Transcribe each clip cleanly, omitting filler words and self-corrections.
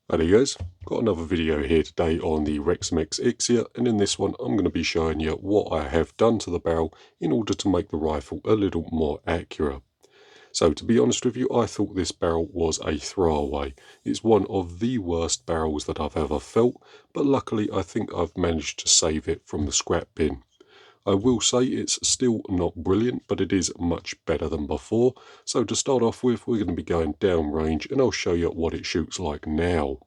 Hey guys, got another video here today on the Reximex Ixia, and in this one I'm going to be showing you what I have done to the barrel in order to make the rifle a little more accurate. So to be honest with you, I thought this barrel was a throwaway. It's one of the worst barrels that I've ever felt, but luckily I think I've managed to save it from the scrap bin. I will say it's still not brilliant, but it is much better than before. So to start off with, we're going to be going downrange and I'll show you what it shoots like now.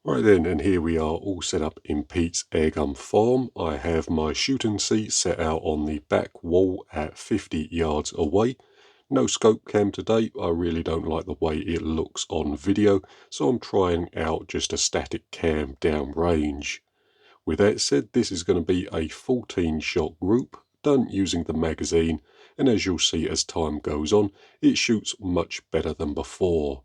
Right then, and here we are all set up in Pete's airgun farm. I have my shooting seat set out on the back wall at 50 yards away. No scope cam today. I really don't like the way it looks on video, so I'm trying out just a static cam downrange. With that said, this is going to be a 14 shot group done using the magazine, and as you'll see as time goes on, it shoots much better than before.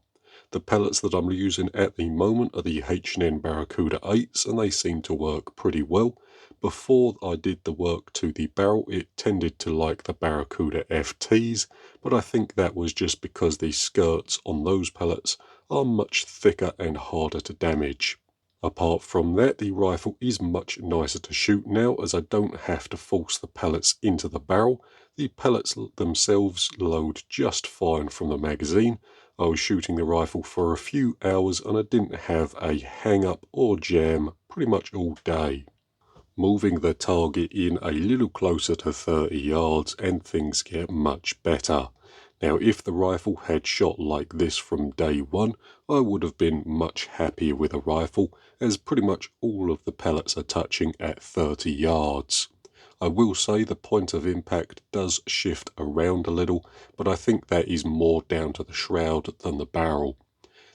The pellets that I'm using at the moment are the H&N Barracuda 8s, and they seem to work pretty well. Before I did the work to the barrel, it tended to like the Barracuda FTs, but I think that was just because the skirts on those pellets are much thicker and harder to damage. Apart from that, the rifle is much nicer to shoot now, as I don't have to force the pellets into the barrel. The pellets themselves load just fine from the magazine. I was shooting the rifle for a few hours and I didn't have a hang up or jam pretty much all day. Moving the target in a little closer to 30 yards and things get much better. Now if the rifle had shot like this from day one, I would have been much happier with a rifle, as pretty much all of the pellets are touching at 30 yards. I will say the point of impact does shift around a little, but I think that is more down to the shroud than the barrel.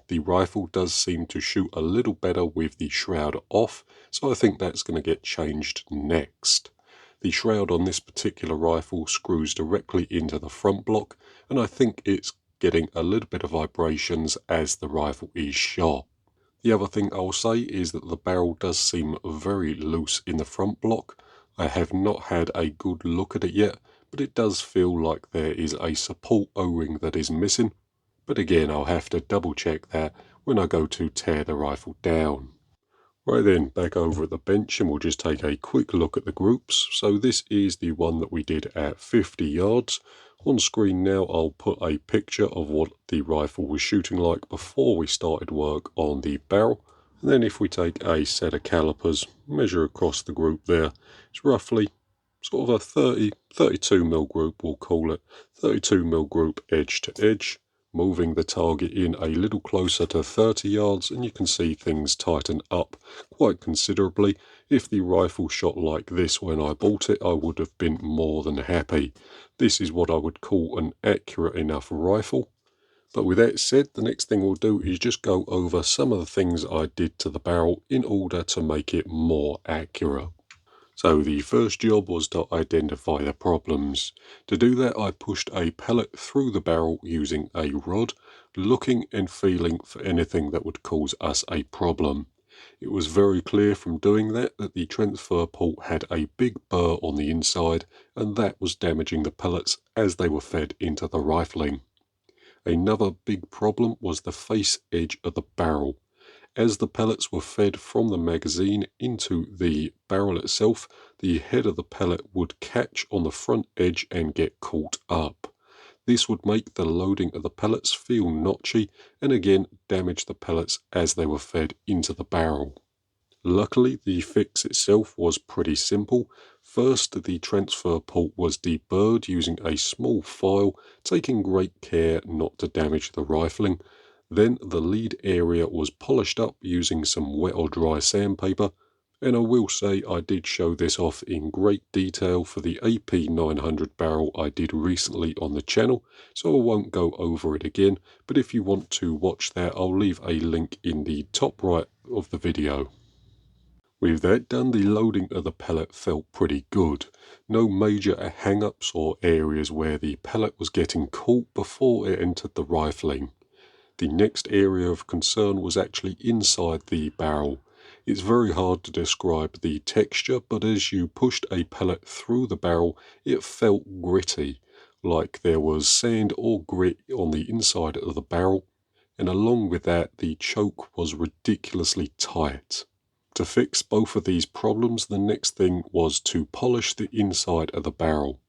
The rifle does seem to shoot a little better with the shroud off, so I think that's going to get changed next. The shroud on this particular rifle screws directly into the front block, and I think it's getting a little bit of vibrations as the rifle is shot. The other thing I'll say is that the barrel does seem very loose in the front block. I have not had a good look at it yet, but it does feel like there is a support O-ring that is missing. But again, I'll have to double check that when I go to tear the rifle down. Right then, back over at the bench, and we'll just take a quick look at the groups. So this is the one that we did at 50 yards. On screen now, I'll put a picture of what the rifle was shooting like before we started work on the barrel. And then if we take a set of calipers, measure across the group there, it's roughly sort of a 32mm group, we'll call it. 32mm group edge to edge. Moving the target in a little closer to 30 yards, and you can see things tighten up quite considerably. If the rifle shot like this when I bought it, I would have been more than happy. This is what I would call an accurate enough rifle. But with that said, the next thing we'll do is just go over some of the things I did to the barrel in order to make it more accurate. So the first job was to identify the problems. To do that, I pushed a pellet through the barrel using a rod, looking and feeling for anything that would cause us a problem. It was very clear from doing that the transfer port had a big burr on the inside, and that was damaging the pellets as they were fed into the rifling. Another big problem was the face edge of the barrel. As the pellets were fed from the magazine into the barrel itself, the head of the pellet would catch on the front edge and get caught up. This would make the loading of the pellets feel notchy and again damage the pellets as they were fed into the barrel. Luckily, the fix itself was pretty simple. First, the transfer port was deburred using a small file, taking great care not to damage the rifling. Then the lead area was polished up using some wet or dry sandpaper, and I will say I did show this off in great detail for the AP900 barrel I did recently on the channel, so I won't go over it again, but if you want to watch that, I'll leave a link in the top right of the video. With that done, the loading of the pellet felt pretty good. No major hang-ups or areas where the pellet was getting caught before it entered the rifling. The next area of concern was actually inside the barrel. It's very hard to describe the texture, but as you pushed a pellet through the barrel, it felt gritty, like there was sand or grit on the inside of the barrel. and along with that the choke was ridiculously tight. To fix both of these problems, the next thing was to polish the inside of the barrel.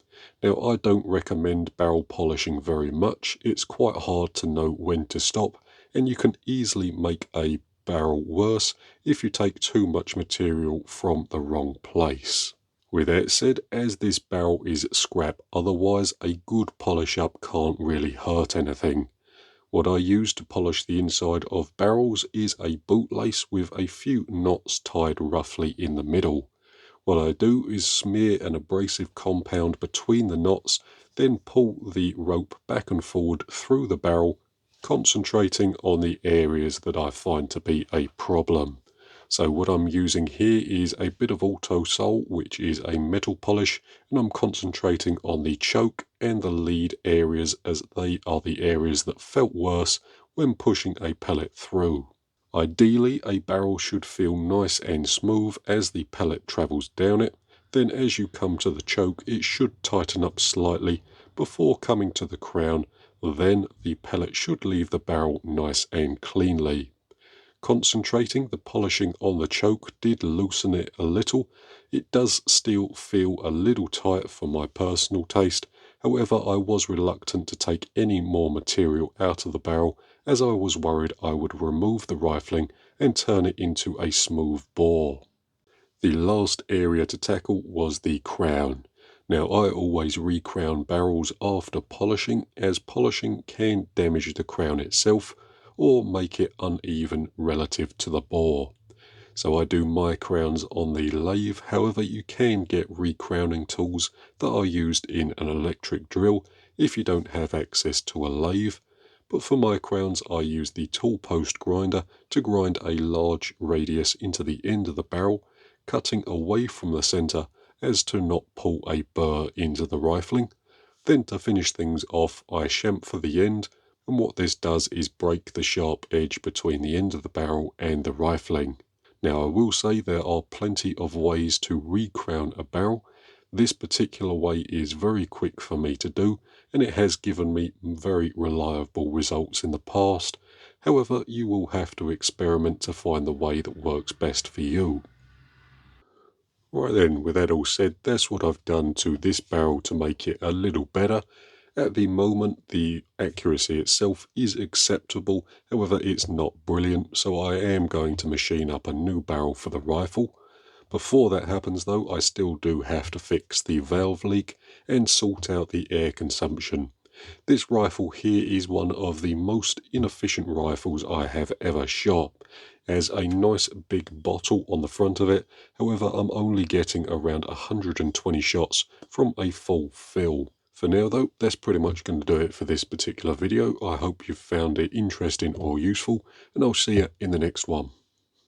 Now, I don't recommend barrel polishing very much. It's quite hard to know when to stop, and you can easily make a barrel worse if you take too much material from the wrong place. With that said, as this barrel is scrap otherwise, a good polish up can't really hurt anything. What I use to polish the inside of barrels is a bootlace with a few knots tied roughly in the middle. What I do is smear an abrasive compound between the knots, then pull the rope back and forward through the barrel, concentrating on the areas that I find to be a problem. So what I'm using here is a bit of Auto Sol, which is a metal polish, and I'm concentrating on the choke and the lead areas as they are the areas that felt worse when pushing a pellet through. Ideally, a barrel should feel nice and smooth as the pellet travels down it. Then as you come to the choke, it should tighten up slightly before coming to the crown. Then the pellet should leave the barrel nice and cleanly. Concentrating the polishing on the choke did loosen it a little. It does still feel a little tight for my personal taste. However, I was reluctant to take any more material out of the barrel as I was worried I would remove the rifling and turn it into a smooth bore. The last area to tackle was the crown. Now, I always recrown barrels after polishing, as polishing can damage the crown itself or make it uneven relative to the bore. So I do my crowns on the lathe. However, you can get recrowning tools that are used in an electric drill if you don't have access to a lathe. But for my crowns, I use the tool post grinder to grind a large radius into the end of the barrel, cutting away from the center as to not pull a burr into the rifling. Then to finish things off, I chamfer the end, and what this does is break the sharp edge between the end of the barrel and the rifling. Now, I will say there are plenty of ways to recrown a barrel. This particular way is very quick for me to do, and it has given me very reliable results in the past. However, you will have to experiment to find the way that works best for you. Right then, with that all said, that's what I've done to this barrel to make it a little better. At the moment, the accuracy itself is acceptable, however it's not brilliant, so I am going to machine up a new barrel for the rifle. Before that happens though, I still do have to fix the valve leak and sort out the air consumption. This rifle here is one of the most inefficient rifles I have ever shot. It has a nice big bottle on the front of it, however I'm only getting around 120 shots from a full fill. For now though, that's pretty much going to do it for this particular video. I hope you've found it interesting or useful, and I'll see you in the next one.